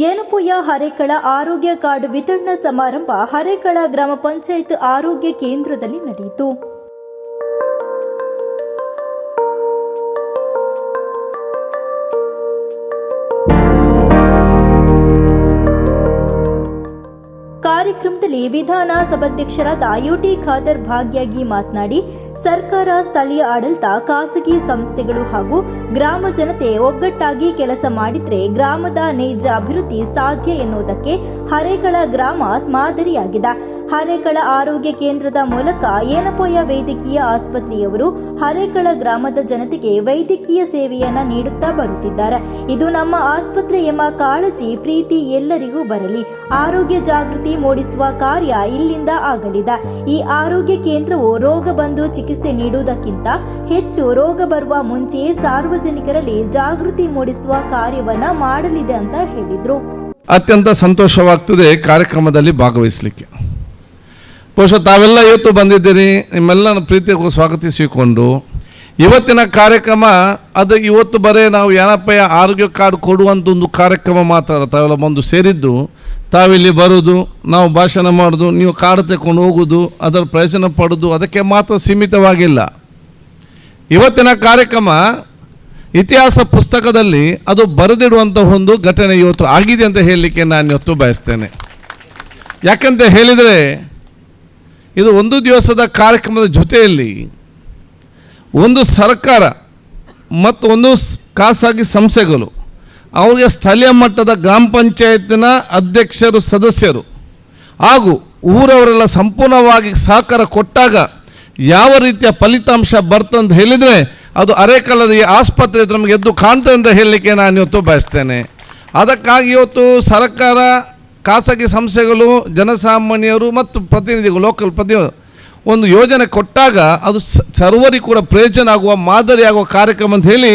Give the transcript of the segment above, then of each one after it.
ಏನಪೋಯ ಹರೇಕಳ ಆರೋಗ್ಯ ಕಾರ್ಡ್ ವಿತರಣಾ ಸಮಾರಂಭ ಹರೇಕಳ ಗ್ರಾಮ ಪಂಚಾಯತ್ ಆರೋಗ್ಯ ಕೇಂದ್ರದಲ್ಲಿ ನಡೆಯಿತು. ಕಾರ್ಯಕ್ರಮದಲ್ಲಿ ವಿಧಾನ ಸಭಾಧ್ಯಕ್ಷರಾದ ಯುಟಿ ಖಾದರ್ ಭಾಗಿಯಾಗಿ ಮಾತನಾಡಿ, ಸರ್ಕಾರ, ಸ್ಥಳೀಯ ಆಡಳಿತ, ಖಾಸಗಿ ಸಂಸ್ಥೆಗಳು ಹಾಗೂ ಗ್ರಾಮ ಜನತೆ ಒಗ್ಗಟ್ಟಾಗಿ ಕೆಲಸ ಮಾಡಿದ್ರೆ ಗ್ರಾಮದ ನೈಜ ಅಭಿವೃದ್ಧಿ ಸಾಧ್ಯ ಎನ್ನುವುದಕ್ಕೆ ಹರೇಕಳ ಗ್ರಾಮ ಮಾದರಿಯಾಗಿದೆ. ಹರೇಕಳ ಆರೋಗ್ಯ ಕೇಂದ್ರದ ಮೂಲಕ ಏನಪೋಯ ವೈದ್ಯಕೀಯ ಆಸ್ಪತ್ರೆಯವರು ಹರೇಕಳ ಗ್ರಾಮದ ಜನತೆಗೆ ವೈದ್ಯಕೀಯ ಸೇವೆಯನ್ನ ನೀಡುತ್ತಾ ಬರುತ್ತಿದ್ದಾರೆ. ಇದು ನಮ್ಮ ಆಸ್ಪತ್ರೆ ಎಂಬ ಕಾಳಜಿ, ಪ್ರೀತಿ ಎಲ್ಲರಿಗೂ ಬರಲಿ. ಆರೋಗ್ಯ ಜಾಗೃತಿ ಮೂಡಿಸುವ ಕಾರ್ಯ ಇಲ್ಲಿಂದ ಆಗಲಿದೆ. ಈ ಆರೋಗ್ಯ ಕೇಂದ್ರವು ರೋಗ ಬಂದು ಚಿಕಿತ್ಸೆ ನೀಡುವುದಕ್ಕಿಂತ ಹೆಚ್ಚು ರೋಗ ಬರುವ ಮುಂಚೆಯೇ ಸಾರ್ವಜನಿಕರಲ್ಲಿ ಜಾಗೃತಿ ಮೂಡಿಸುವ ಕಾರ್ಯವನ್ನ ಮಾಡಲಿದೆ ಅಂತ ಹೇಳಿದ್ರು. ಅತ್ಯಂತ ಸಂತೋಷವಾಗ್ತದೆ ಕಾರ್ಯಕ್ರಮದಲ್ಲಿ ಭಾಗವಹಿಸಲಿಕ್ಕೆ. ಬಹುಶಃ ತಾವೆಲ್ಲ ಇವತ್ತು ಬಂದಿದ್ದೀರಿ, ನಿಮ್ಮೆಲ್ಲ ಪ್ರೀತಿಗೂ ಸ್ವಾಗತಿಸಿಕೊಂಡು ಇವತ್ತಿನ ಕಾರ್ಯಕ್ರಮ ಅದು ಇವತ್ತು ಬರೇ ನಾವು ಏನಪ್ಪಯ್ಯ ಆರೋಗ್ಯ ಕಾರ್ಡ್ ಕೊಡುವಂಥ ಒಂದು ಕಾರ್ಯಕ್ರಮ ಮಾತ್ರ. ತಾವೆಲ್ಲ ಬಂದು ಸೇರಿದ್ದು, ತಾವಿಲ್ಲಿ ಬರೋದು, ನಾವು ಭಾಷಣ ಮಾಡೋದು, ನೀವು ಕಾರ್ಡ್ ತಗೊಂಡು ಹೋಗೋದು, ಅದರ ಪ್ರಯೋಜನ ಪಡೋದು, ಅದಕ್ಕೆ ಮಾತ್ರ ಸೀಮಿತವಾಗಿಲ್ಲ. ಇವತ್ತಿನ ಕಾರ್ಯಕ್ರಮ ಇತಿಹಾಸ ಪುಸ್ತಕದಲ್ಲಿ ಅದು ಬರೆದಿಡುವಂಥ ಒಂದು ಘಟನೆ ಇವತ್ತು ಆಗಿದೆ ಅಂತ ಹೇಳಲಿಕ್ಕೆ ನಾನು ಇವತ್ತು ಬಯಸ್ತೇನೆ. ಯಾಕಂತ ಹೇಳಿದರೆ ಇದು ಒಂದು ದಿವಸದ ಕಾರ್ಯಕ್ರಮದ ಜೊತೆಯಲ್ಲಿ ಒಂದು ಸರ್ಕಾರ ಮತ್ತು ಒಂದು ಖಾಸಗಿ ಸಂಸ್ಥೆಗಳು, ಅವರಿಗೆ ಸ್ಥಳೀಯ ಮಟ್ಟದ ಗ್ರಾಮ ಪಂಚಾಯತಿನ ಅಧ್ಯಕ್ಷರು, ಸದಸ್ಯರು ಹಾಗೂ ಊರವರೆಲ್ಲ ಸಂಪೂರ್ಣವಾಗಿ ಸಹಕಾರ ಕೊಟ್ಟಾಗ ಯಾವ ರೀತಿಯ ಫಲಿತಾಂಶ ಬರ್ತಂತ ಹೇಳಿದರೆ ಅದು ಹರೇಕಳದ ಈ ಆಸ್ಪತ್ರೆ ನಮಗೆ ಎದ್ದು ಕಾಣ್ತದೆ ಅಂತ ಹೇಳಲಿಕ್ಕೆ ನಾನು ಇವತ್ತು ಬಯಸ್ತೇನೆ. ಅದಕ್ಕಾಗಿ ಇವತ್ತು ಸರ್ಕಾರ, ಖಾಸಗಿ ಸಂಸ್ಥೆಗಳು, ಜನಸಾಮಾನ್ಯರು ಮತ್ತು ಪ್ರತಿನಿಧಿಗಳು, ಲೋಕಲ್ ಪ್ರತಿನಿಧಿ ಒಂದು ಯೋಜನೆ ಕೊಟ್ಟಾಗ ಅದು ಸರ್ವರಿಗೂ ಕೂಡ ಪ್ರಯೋಜನ ಆಗುವ, ಮಾದರಿಯಾಗುವ ಕಾರ್ಯಕ್ರಮ ಅಂತ ಹೇಳಿ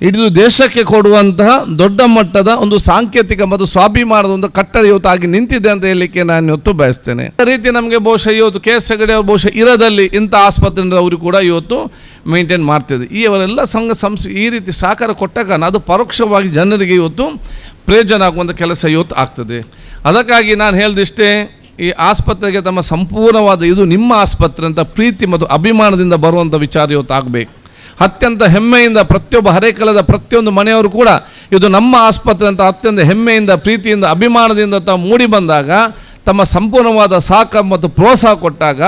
ಇಡೀ ದೇಶಕ್ಕೆ ಕೊಡುವಂತಹ ದೊಡ್ಡ ಮಟ್ಟದ ಒಂದು ಸಾಂಕೇತಿಕ ಮತ್ತು ಸ್ವಾಭಿಮಾನದ ಒಂದು ಕಟ್ಟಡ ಇವತ್ತು ಆಗಿ ನಿಂತಿದೆ ಅಂತ ಹೇಳಲಿಕ್ಕೆ ನಾನು ಇವತ್ತು ಬಯಸ್ತೇನೆ. ಅದೇ ರೀತಿ ನಮಗೆ ಬಹುಶಃ ಇವತ್ತು ಕೆ ಎಸ್ ಹೆಗಡೆ ಅವರು ಬಹುಶಃ ಇರದಲ್ಲಿ ಇಂಥ ಆಸ್ಪತ್ರೆ ಅವರು ಕೂಡ ಇವತ್ತು ಮೇಂಟೈನ್ ಮಾಡ್ತಿದೆ. ಈ ಅವರೆಲ್ಲ ಸಂಘ ಸಂಸ್ಥೆ ಈ ರೀತಿ ಸಹಕಾರ ಕೊಟ್ಟಾಗ ಅದು ಪರೋಕ್ಷವಾಗಿ ಜನರಿಗೆ ಇವತ್ತು ಪ್ರಯೋಜನ ಆಗುವಂಥ ಕೆಲಸ ಇವತ್ತು ಆಗ್ತದೆ. ಅದಕ್ಕಾಗಿ ನಾನು ಹೇಳಿದಿಷ್ಟೇ, ಈ ಆಸ್ಪತ್ರೆಗೆ ತಮ್ಮ ಸಂಪೂರ್ಣವಾದ ಇದು ನಿಮ್ಮ ಆಸ್ಪತ್ರೆ ಅಂತ ಪ್ರೀತಿ ಮತ್ತು ಅಭಿಮಾನದಿಂದ ಬರುವಂಥ ವಿಚಾರ ಇವತ್ತು ಆಗಬೇಕು. ಅತ್ಯಂತ ಹೆಮ್ಮೆಯಿಂದ ಪ್ರತಿಯೊಬ್ಬ ಹರೇಕಳದ ಪ್ರತಿಯೊಂದು ಮನೆಯವರು ಕೂಡ ಇದು ನಮ್ಮ ಆಸ್ಪತ್ರೆ ಅಂತ ಅತ್ಯಂತ ಹೆಮ್ಮೆಯಿಂದ, ಪ್ರೀತಿಯಿಂದ, ಅಭಿಮಾನದಿಂದ ತಾವು ಮೂಡಿ ಬಂದಾಗ, ತಮ್ಮ ಸಂಪೂರ್ಣವಾದ ಸಹಕಾರ ಮತ್ತು ಪ್ರೋತ್ಸಾಹ ಕೊಟ್ಟಾಗ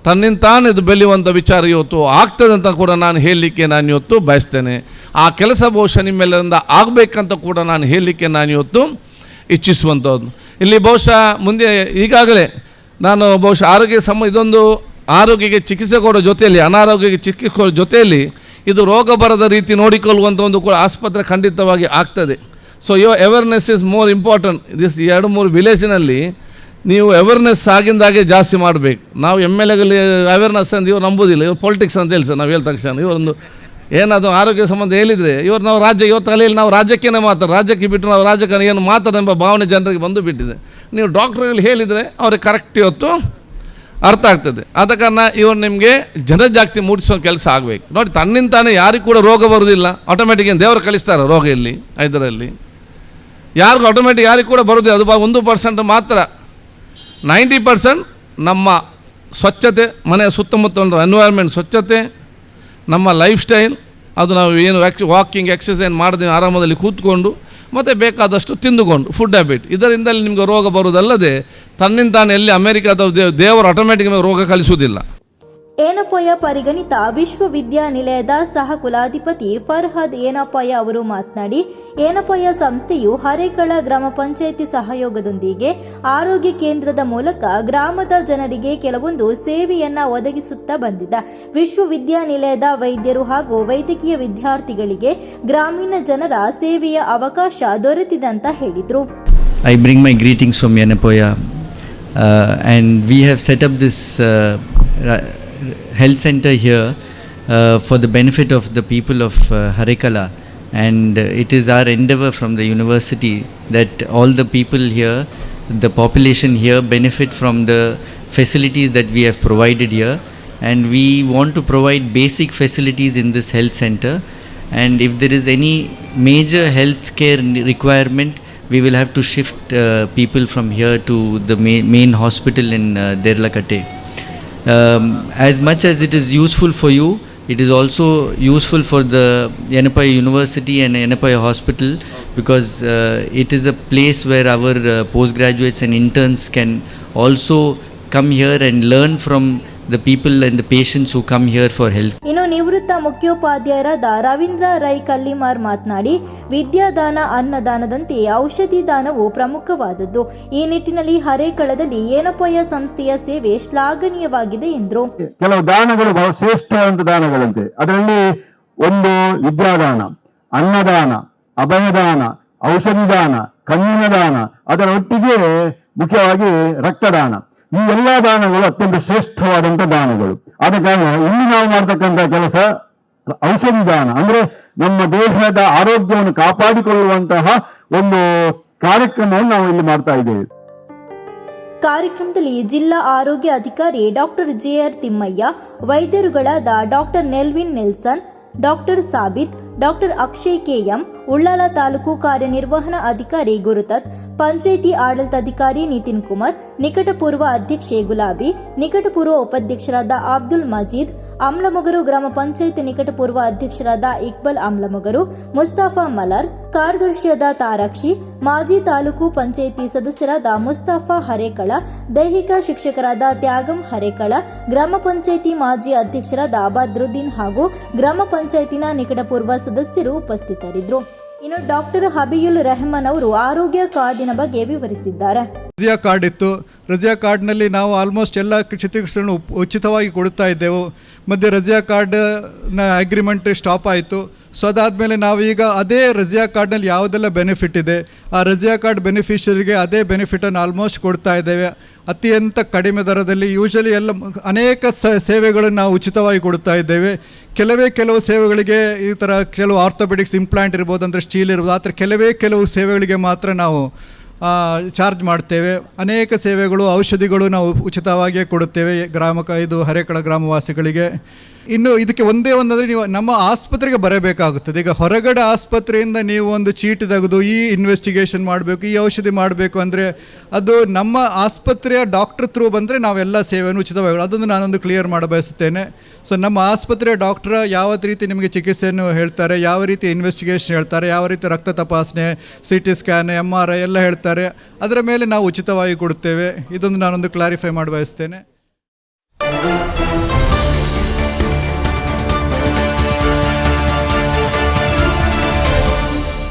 ತನ್ನಿಂತಾನೆ ಇದು ಬೆಳೆಯುವಂಥ ವಿಚಾರ ಇವತ್ತು ಆಗ್ತದೆ ಅಂತ ಕೂಡ ನಾನು ಹೇಳಲಿಕ್ಕೆ ನಾನು ಇವತ್ತು ಬಯಸ್ತೇನೆ. ಆ ಕೆಲಸ ಬಹುಶಃ ನಿಮ್ಮೆಲ್ಲರಿಂದ ಆಗಬೇಕಂತ ಕೂಡ ನಾನು ಹೇಳಲಿಕ್ಕೆ ನಾನು ಇವತ್ತು ಇಚ್ಛಿಸುವಂಥದ್ದು. ಇಲ್ಲಿ ಬಹುಶಃ ಮುಂದೆ ಈಗಾಗಲೇ ನಾನು ಬಹುಶಃ ಇದೊಂದು ಆರೋಗ್ಯಕ್ಕೆ ಚಿಕಿತ್ಸೆ ಕೊಡೋ ಜೊತೆಯಲ್ಲಿ, ಅನಾರೋಗ್ಯಕ್ಕೆ ಚಿಕಿತ್ಸೆ ಕೊಡೋ ಜೊತೆಯಲ್ಲಿ ಇದು ರೋಗ ಬರದ ರೀತಿ ನೋಡಿಕೊಳ್ಳುವಂಥ ಒಂದು ಕೂಡ ಆಸ್ಪತ್ರೆ ಖಂಡಿತವಾಗಿ ಆಗ್ತದೆ. So awareness is more important. This 2-3 ವಿಲೇಜಿನಲ್ಲಿ ನೀವು ಅವೇರ್ನೆಸ್ ಆಗಿಂದಾಗೆ ಜಾಸ್ತಿ ಮಾಡಬೇಕು. ನಾವು MLAಗಳಲ್ಲಿ ಅವೇರ್ನೆಸ್ ಅಂತ ಇವ್ರು ನಂಬೋದಿಲ್ಲ, ಇವ್ರು ಪೊಲಿಟಿಕ್ಸ್ ಅಂತ ಹೇಳಿ ಸರ್. ನಾವು ಹೇಳಿದ ತಕ್ಷಣ ಇವರೊಂದು ಏನಾದರೂ ಆರೋಗ್ಯ ಸಂಬಂಧ ಹೇಳಿದರೆ ಇವರು ನಾವು ಇವತ್ತು ತಲೆಯಲ್ಲಿ ನಾವು ರಾಜ್ಯಕ್ಕೇ ಮಾತಾಡೋದು, ರಾಜ್ಯಕ್ಕೆ ಬಿಟ್ಟು ನಾವು ರಾಜಕಾರಣ ಏನು ಮಾತಾಡೋಂಬ ಭಾವನೆ ಜನರಿಗೆ ಬಂದು ಬಿಟ್ಟಿದೆ. ನೀವು ಡಾಕ್ಟ್ರಲ್ಲಿ ಹೇಳಿದರೆ ಅವ್ರಿಗೆ ಕರೆಕ್ಟ್ ಇವತ್ತು ಅರ್ಥ ಆಗ್ತದೆ. ಆದ ಕಾರಣ ಇವರು ನಿಮಗೆ ಜನಜಾಗೃತಿ ಮೂಡಿಸೋ ಕೆಲಸ ಆಗಬೇಕು. ನೋಡಿ, ತನ್ನಿಂತಾನೆ ಯಾರಿಗೂ ಕೂಡ ರೋಗ ಬರೋದಿಲ್ಲ, ಆಟೋಮೆಟಿಕ್ ಏನು ದೇವರು ಕಳಿಸ್ತಾರೆ ರೋಗ ಇಲ್ಲಿ ಇದರಲ್ಲಿ ಯಾರಿಗೂ ಆಟೋಮೆಟಿಕ್ ಯಾರಿಗೂ ಕೂಡ ಬರೋದಿಲ್ಲ. ಅದು 1% ಮಾತ್ರ. 90% ನಮ್ಮ ಸ್ವಚ್ಛತೆ, ಮನೆಯ ಸುತ್ತಮುತ್ತ ಎನ್ವೈರ್ಮೆಂಟ್ ಸ್ವಚ್ಛತೆ, ನಮ್ಮ ಲೈಫ್ ಸ್ಟೈಲ್, ಅದು ನಾವು ಏನು ವಾಕಿಂಗ್ ಎಕ್ಸಸೈಸ್ ಮಾಡಿದ್ರೆ ಆರಾಮದಲ್ಲಿ ಕೂತ್ಕೊಂಡು ಮತ್ತು ಬೇಕಾದಷ್ಟು ತಿಂದುಕೊಂಡು ಫುಡ್ ಹ್ಯಾಬಿಟ್, ಇದರಿಂದಲೇ ನಿಮಗೆ ರೋಗ ಬರುವುದಲ್ಲದೆ ತನ್ನಿಂತಾನೆ ಎಲ್ಲಿ ಅಮೆರಿಕಾದ ದೇವರು ಆಟೋಮೆಟಿಕ್ ರೋಗ ಕಲಿಸುವುದಿಲ್ಲ. ಏನಪೋಯ ಪರಿಗಣಿತ ವಿಶ್ವವಿದ್ಯಾನಿಲಯದ ಸಹ ಕುಲಾಧಿಪತಿ ಫರ್ಹದ್ ಏನಪೋಯ ಅವರು ಮಾತನಾಡಿ, ಏನಪೋಯ ಸಂಸ್ಥೆಯು ಹರೇಕಳ ಗ್ರಾಮ ಪಂಚಾಯಿತಿ ಸಹಯೋಗದೊಂದಿಗೆ ಆರೋಗ್ಯ ಕೇಂದ್ರದ ಮೂಲಕ ಗ್ರಾಮದ ಜನರಿಗೆ ಕೆಲವೊಂದು ಸೇವೆಯನ್ನ ಒದಗಿಸುತ್ತಾ ಬಂದಿದೆ. ವಿಶ್ವವಿದ್ಯಾನಿಲಯದ ವೈದ್ಯರು ಹಾಗೂ ವೈದ್ಯಕೀಯ ವಿದ್ಯಾರ್ಥಿಗಳಿಗೆ ಗ್ರಾಮೀಣ ಜನರ ಸೇವೆಯ ಅವಕಾಶ ದೊರೆತಿದೆ ಅಂತ ಹೇಳಿದರು. I bring my greetings from Yenapoya and we have set up this health center here for the benefit of the people of Harekala, and it is our endeavor from the university that all the people here, the population here, benefit from the facilities that we have provided here, and we want to provide basic facilities in this health center. And if there is any major health care requirement, we will have to shift people from here to the main hospital in Derlakate. As much as it is useful for you, it is also useful for the Yenapai University and Yenapai Hospital, because it is a place where our postgraduates and interns can also come here and learn from the people and the patients who come here for health. ಇನ್ನು ನಿವೃತ್ತ ಮುಖ್ಯೋಪಾಧ್ಯಾಯರಾದ ರವೀಂದ್ರ ರೈ ಕಲ್ಲಿಮಾರ್ ಮಾತನಾಡಿ, ವಿದ್ಯಾದಾನ ಅನ್ನದಾನದಂತೆ ಔಷಧಿ ದಾನವು ಪ್ರಮುಖವಾದದ್ದು. ಈ ನಿಟ್ಟಿನಲ್ಲಿ ಹರೇಕಳದಲ್ಲಿ ಏನಪಯ್ಯ ಸಂಸ್ಥೆಯ ಸೇವೆ ಶ್ಲಾಘನೀಯವಾಗಿದೆ ಎಂದರು. ಕೆಲವು ದಾನಗಳು ಬಹಳ ಶ್ರೇಷ್ಠವಾದಂತ ದಾನಗಳಂತೆ. ಅದರಲ್ಲಿ ಒಂದು ವಿದ್ಯಾದಾನ, ಅನ್ನದಾನ, ಅಭಯದಾನ, ಔಷಧಿ ದಾನ, ಕಣ್ಣಿನ ದಾನ, ಅದರ ಒಟ್ಟಿಗೆ ಮುಖ್ಯವಾಗಿ ರಕ್ತದಾನ. ಈ ಎಲ್ಲಾ ದಾನಗಳು ಅತ್ಯಂತ ಶ್ರೇಷ್ಠವಾದಂತ ದಾನಗಳು. ಆದ ಕಾರಣ ಇಲ್ಲಿ ನಾವು ಮಾಡ್ತಕ್ಕಂಥ ಕೆಲಸ ಔಷಧಿ ದಾನ, ಅಂದ್ರೆ ನಮ್ಮ ದೇಹದ ಆರೋಗ್ಯವನ್ನು ಕಾಪಾಡಿಕೊಳ್ಳುವಂತಹ ಒಂದು ಕಾರ್ಯಕ್ರಮವನ್ನು ನಾವು ಇಲ್ಲಿ ಮಾಡ್ತಾ ಇದ್ದೇವೆ. ಕಾರ್ಯಕ್ರಮದಲ್ಲಿ ಜಿಲ್ಲಾ ಆರೋಗ್ಯ ಅಧಿಕಾರಿ ಡಾಕ್ಟರ್ ಜೆಆರ್ ತಿಮ್ಮಯ್ಯ, ವೈದ್ಯರುಗಳಾದ doctor Nelvin Nelson, doctor Sabith, doctor Akshay K M, Ullal taluk ಕಾರ್ಯನಿರ್ವಹಣಾ ಅಧಿಕಾರಿ ಗುರುದತ್, ಪಂಚಾಯಿತಿ ಆಡಳಿತಾಧಿಕಾರಿ ನಿತಿನ್ ಕುಮಾರ್, ನಿಕಟಪೂರ್ವ ಅಧ್ಯಕ್ಷೆ ಗುಲಾಬಿ, ನಿಕಟಪೂರ್ವ ಉಪಾಧ್ಯಕ್ಷರಾದ ಅಬ್ದುಲ್ ಮಜೀದ್, ಆಮ್ಲಮೊಗರು ಗ್ರಾಮ ಪಂಚಾಯಿತಿ ನಿಕಟಪೂರ್ವ ಅಧ್ಯಕ್ಷರಾದ ಇಕ್ಬಲ್ ಆಮ್ಲಮೊಗರು, ಮುಸ್ತಾಫಾ ಮಲಾರ್, ಕಾರ್ಯದರ್ಶಿಯಾದ ತಾರಾಕ್ಷಿ, ಮಾಜಿ ತಾಲೂಕು ಪಂಚಾಯಿತಿ ಸದಸ್ಯರಾದ ಮುಸ್ತಾಫಾ ಹರೇಕಳ, ದೈಹಿಕ ಶಿಕ್ಷಕರಾದ ತ್ಯಾಗಂ ಹರೇಕಳ, ಗ್ರಾಮ ಪಂಚಾಯಿತಿ ಮಾಜಿ ಅಧ್ಯಕ್ಷರಾದ ಬದ್ರುದ್ದೀನ್ ಹಾಗೂ ಗ್ರಾಮ ಪಂಚಾಯಿತಿನ ನಿಕಟಪೂರ್ವ ಸದಸ್ಯರು ಉಪಸ್ಥಿತರಿದ್ದರು. ಇನ್ನು ಡಾಕ್ಟರ್ ಹಬಿಯುಲ್ ರೆಹಮಾನ್ ಅವರು ಆರೋಗ್ಯ ಕಾರ್ಡಿನ ಬಗ್ಗೆ ವಿವರಿಸಿದ್ದಾರೆ. ರಜಿಯಾ ಕಾರ್ಡ್ ಇತ್ತು. ರಜಿಯಾ ಕಾರ್ಡ್ನಲ್ಲಿ ನಾವು ಆಲ್ಮೋಸ್ಟ್ ಎಲ್ಲ ಚಿಕಿತ್ಸೆಗಳನ್ನು ಉಚಿತವಾಗಿ ಕೊಡ್ತಾ ಇದ್ದೆವು. ಮಧ್ಯೆ ರಜಿಯಾ ಕಾರ್ಡ್ನ ಅಗ್ರಿಮೆಂಟ್ ಸ್ಟಾಪ್ ಆಯಿತು. ಸೊ ಅದಾದಮೇಲೆ ನಾವು ಈಗ ಅದೇ ರಜಿಯಾ ಕಾರ್ಡ್ನಲ್ಲಿ ಯಾವುದೆಲ್ಲ ಬೆನಿಫಿಟ್ ಇದೆ, ಆ ರಜಿಯಾ ಕಾರ್ಡ್ ಬೆನಿಫಿಷರಿಗೆ ಅದೇ ಬೆನಿಫಿಟನ್ನು ಆಲ್ಮೋಸ್ಟ್ ಕೊಡ್ತಾ ಇದ್ದೇವೆ. ಅತ್ಯಂತ ಕಡಿಮೆ ದರದಲ್ಲಿ ಯೂಶಲಿ ಎಲ್ಲ ಅನೇಕ ಸೇವೆಗಳನ್ನು ನಾವು ಉಚಿತವಾಗಿ ಕೊಡ್ತಾ ಇದ್ದೇವೆ. ಕೆಲವು ಸೇವೆಗಳಿಗೆ ಈ ಥರ ಕೆಲವು ಆರ್ಥೋಪೆಡಿಕ್ಸ್ ಇಂಪ್ಲಾಂಟ್ ಇರ್ಬೋದು, ಅಂದರೆ ಸ್ಟೀಲ್ ಇರ್ಬೋದು, ಆ ಥರ ಕೆಲವು ಸೇವೆಗಳಿಗೆ ಮಾತ್ರ ನಾವು ಚಾರ್ಜ್ ಮಾಡ್ತೇವೆ. ಅನೇಕ ಸೇವೆಗಳು, ಔಷಧಿಗಳು ನಾವು ಉಚಿತವಾಗಿಯೇ ಕೊಡುತ್ತೇವೆ ಇದು ಹರೇಕಳ ಗ್ರಾಮವಾಸಿಗಳಿಗೆ. ಇನ್ನು ಇದಕ್ಕೆ ಒಂದೇ ಒಂದಂದರೆ, ನೀವು ನಮ್ಮ ಆಸ್ಪತ್ರೆಗೆ ಬರಬೇಕಾಗುತ್ತದೆ. ಈಗ ಹೊರಗಡೆ ಆಸ್ಪತ್ರೆಯಿಂದ ನೀವು ಒಂದು ಚೀಟಿ ತೆಗೆದು ಈ ಇನ್ವೆಸ್ಟಿಗೇಷನ್ ಮಾಡಬೇಕು, ಈ ಔಷಧಿ ಮಾಡಬೇಕು ಅಂದರೆ ಅದು ನಮ್ಮ ಆಸ್ಪತ್ರೆಯ ಡಾಕ್ಟರ್ ಥ್ರೂ ಬಂದರೆ ನಾವೆಲ್ಲ ಸೇವೆಯನ್ನು ಉಚಿತವಾಗಿ, ಅದನ್ನು ನಾನೊಂದು ಕ್ಲಿಯರ್ ಮಾಡಬಯಸುತ್ತೇನೆ. ಸೊ ನಮ್ಮ ಆಸ್ಪತ್ರೆಯ ಡಾಕ್ಟ್ರ ಯಾವ ರೀತಿ ನಿಮಗೆ ಚಿಕಿತ್ಸೆಯನ್ನು ಹೇಳ್ತಾರೆ, ಯಾವ ರೀತಿ ಇನ್ವೆಸ್ಟಿಗೇಷನ್ ಹೇಳ್ತಾರೆ, ಯಾವ ರೀತಿ ರಕ್ತ ತಪಾಸಣೆ, CT ಸ್ಕ್ಯಾನ್, MRI ಎಲ್ಲ ಹೇಳ್ತಾರೆ, ಅದರ ಮೇಲೆ ನಾವು ಉಚಿತವಾಗಿ ಕೊಡುತ್ತೇವೆ. ಇದೊಂದು ನಾನೊಂದು ಕ್ಲಾರಿಫೈ ಮಾಡಬಯಸ್ತೇನೆ.